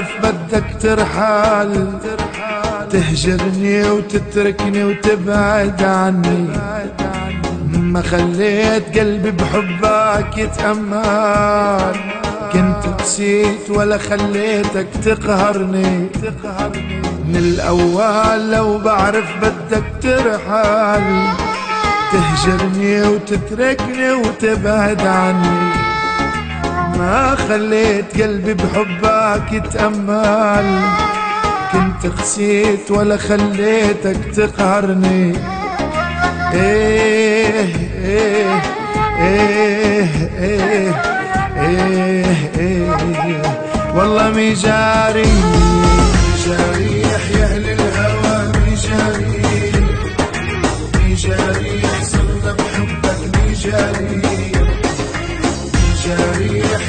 بعرف بدك ترحل، تهجرني وتتركني وتبعد عني. ما خليت قلبي بحبك يتأمل، كنت نسيت ولا خليتك تقهرني. من الأول لو بعرف بدك ترحل، تهجرني وتتركني وتبعد عني. ما خليت قلبي بحبك يتأمل، كنت خسيت ولا خليتك تقهرني. إيه إيه إيه إيه إيه إيه والله مجاري جريح يا أهل الهوى، مجاريح صرنا بحبك مجاريح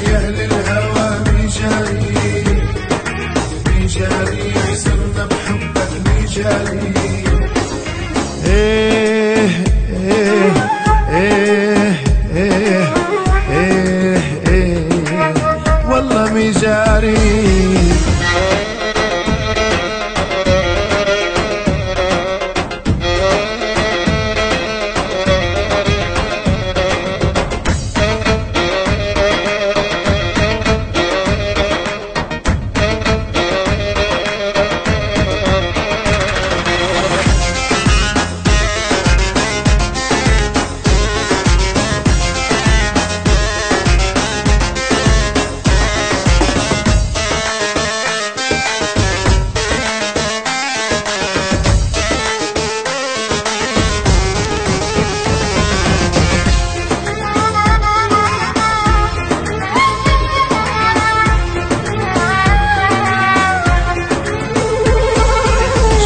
يا أهل الهوى، مجاريح صرنا بحبك مجاريح. إيه إيه إيه إيه إيه إيه والله مجاريح.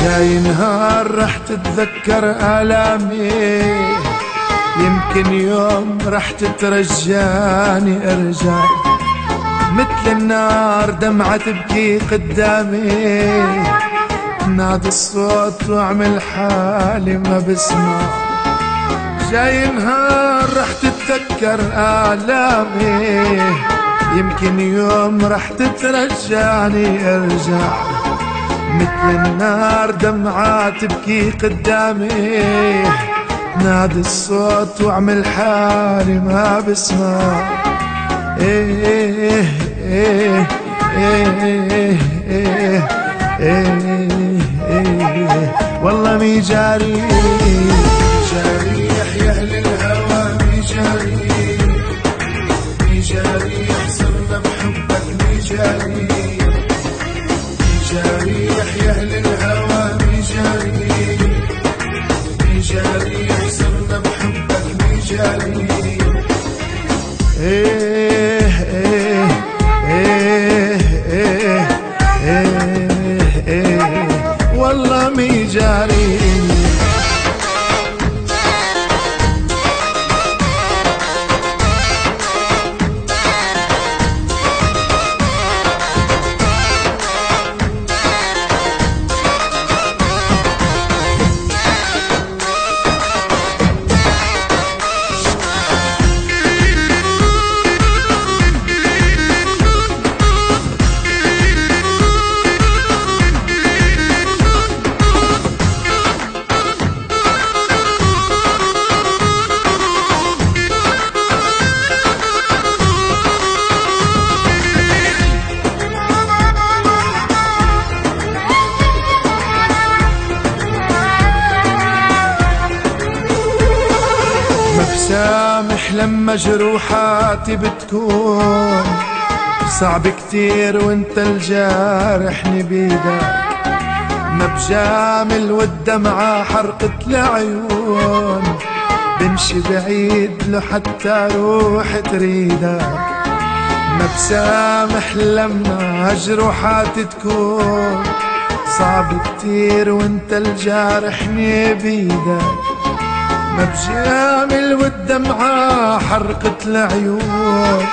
جاي نهار رح تتذكر آلامي، يمكن يوم رح تترجاني ارجع. مثل النار دمعة تبكي قدامي، نادي الصوت واعمل حالي ما بسمع. جاي نهار رح تتذكر آلامي، يمكن يوم رح تترجاني ارجع. مثل النار دمعة تبكي قدامي، نادي الصوت واعمل حالي ما بسمع. إيه إيه إيه إيه إيه والله مجاريح يا أهل الهوى، مجاريح صرنا بحبك مجاريح يا أهل الهوى، مجاريح صرنا بحبك مجاريح. إيه إيه إيه إيه إيه إيه والله مجاريح. بسامح لما جروحاتي بتكون صعب كتير وانت الجارحني بيدك. ما بجامل والدمعة حرقت العيون، بمشي بعيد له حتى روح تريدك. ما بسامح لما جروحاتي تكون صعب كتير وانت الجارحني بيدك. ما بجامل والدمعة حرقت العيون،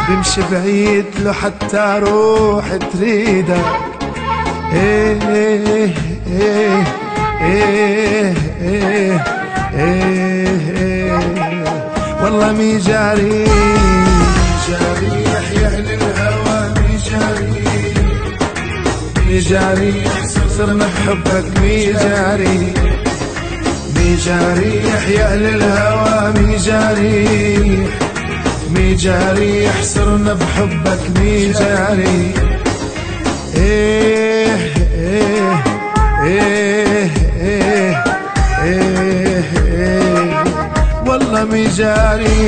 بمشي بعيد له حتى روح تريدك. إيه إيه إيه إيه إيه إيه والله مجاريح يا أهل الهوى، جاريح صرنا بحبك مي جاريح مي جاريح يا أهل الهوى مي جاريح مي جاريح صرنا بحبك مي جاريح إيه إيه إيه إيه إيه والله مي جاريح